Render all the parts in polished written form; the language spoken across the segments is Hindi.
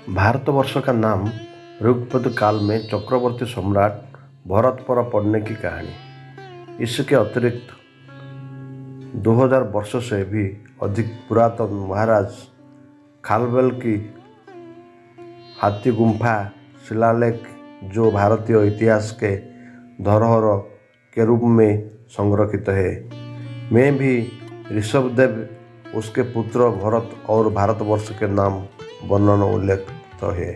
भारतवर्ष का नाम ऋग्वेद काल में चक्रवर्ती सम्राट भरत पर पड़ने की कहानी। इसके अतिरिक्त 2000 वर्षों से भी अधिक पुरातन महाराज खालवेल की हाथी गुम्फा शिलालेख, जो भारतीय इतिहास के धरोहर के रूप में संरक्षित है, में भी ऋषभदेव, उसके पुत्र भरत और भारतवर्ष के नाम वर्णन उल्लेख है।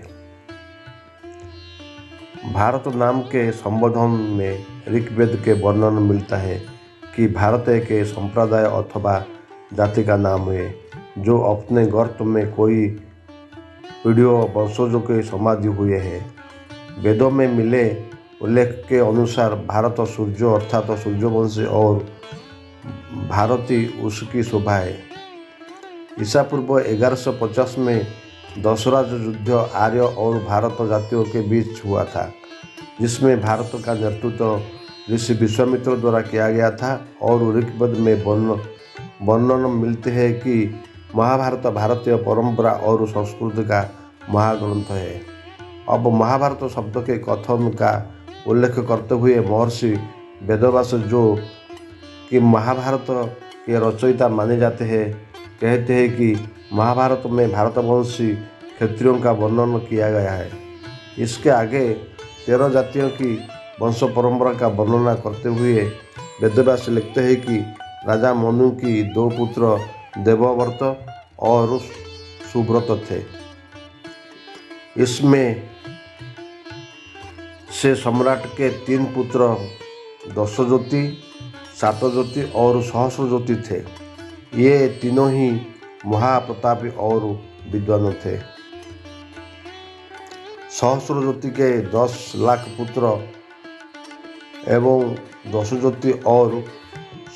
भारत नाम के संबोधन में ऋग्वेद के वर्णन मिलता है कि भारत एक संप्रदाय अथवा जाति का नाम है जो अपने गर्त में कोई पीढ़ियों वंशजों के समाधि हुए हैं। वेदों में मिले उल्लेख के अनुसार भारत सूर्य अर्थात सूर्यवंशी और भारती उसकी शोभा है। ईसा पूर्व 1150 में दशराज युद्ध आर्य और भारत जातियों के बीच हुआ था, जिसमें भारत का नेतृत्व ऋषि विश्वामित्र द्वारा किया गया था। और ऋग्वेद में वर्णन मिलते हैं कि महाभारत भारतीय परंपरा और संस्कृति का महाग्रंथ है। अब महाभारत शब्द के कथन का उल्लेख करते हुए महर्षि वेदव्यास, जो कि महाभारत के रचयिता माने जाते हैं, कहते हैं कि महाभारत में भारतवंशी क्षत्रियों का वर्णन किया गया है। इसके आगे 13 जातियों की वंश परंपरा का वर्णना करते हुए वेदव्यास लिखते हैं कि राजा मनु की 2 पुत्र देवव्रत और सुव्रत थे। इसमें से सम्राट के 3 पुत्र दशज्योति, सातज्योति और सहस्रज्योति थे। ये तीनों ही महाप्रतापी और विद्वान थे। सहस्रज्योति के 10 लाख पुत्र एवं दशज्योति और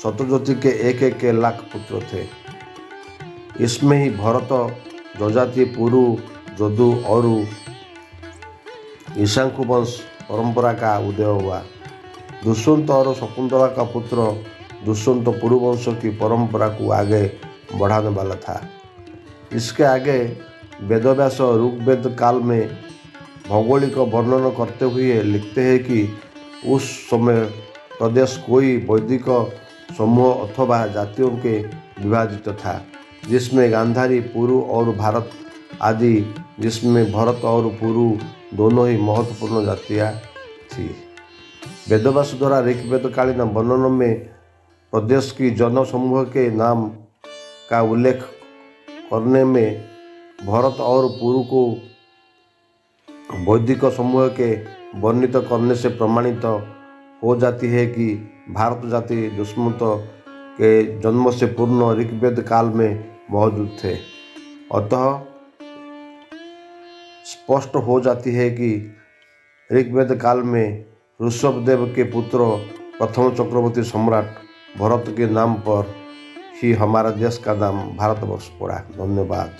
शतज्योति के 1 लाख पुत्र थे। इसमें ही भरत, जजाति, पुरु, जदु और ईशांकु वंश परंपरा का उदय हुआ। दुष्यंत और शकुंतला का पुत्र दुष्यंत पुरुवंश की परंपरा को आगे बढ़ाने वाला था। इसके आगे वेदव्यास ऋग्वेद काल में भौगोलिक वर्णन करते हुए लिखते हैं कि उस समय प्रदेश कोई वैदिक समूह अथवा जातियों के विभाजित था, जिसमें गांधारी, पुरु और भारत आदि, जिसमें भरत और पुरु दोनों ही महत्वपूर्ण जातियाँ थी। वेदव्यास द्वारा ऋग्वेद कालीन वर्णन में प्रदेश की जन समूह के नाम का उल्लेख करने में भरत और पुरु को वैदिक समूह के वर्णित करने से प्रमाणित हो जाती है कि भारत जाति दुष्मंत के जन्म से पूर्ण ऋग्वेद काल में मौजूद थे। अतः स्पष्ट हो जाती है कि ऋग्वेद काल में ऋषभदेव के पुत्र प्रथम चक्रवर्ती सम्राट भरत के नाम पर ही हमारा देश का नाम भारतवर्ष पड़ा। धन्यवाद।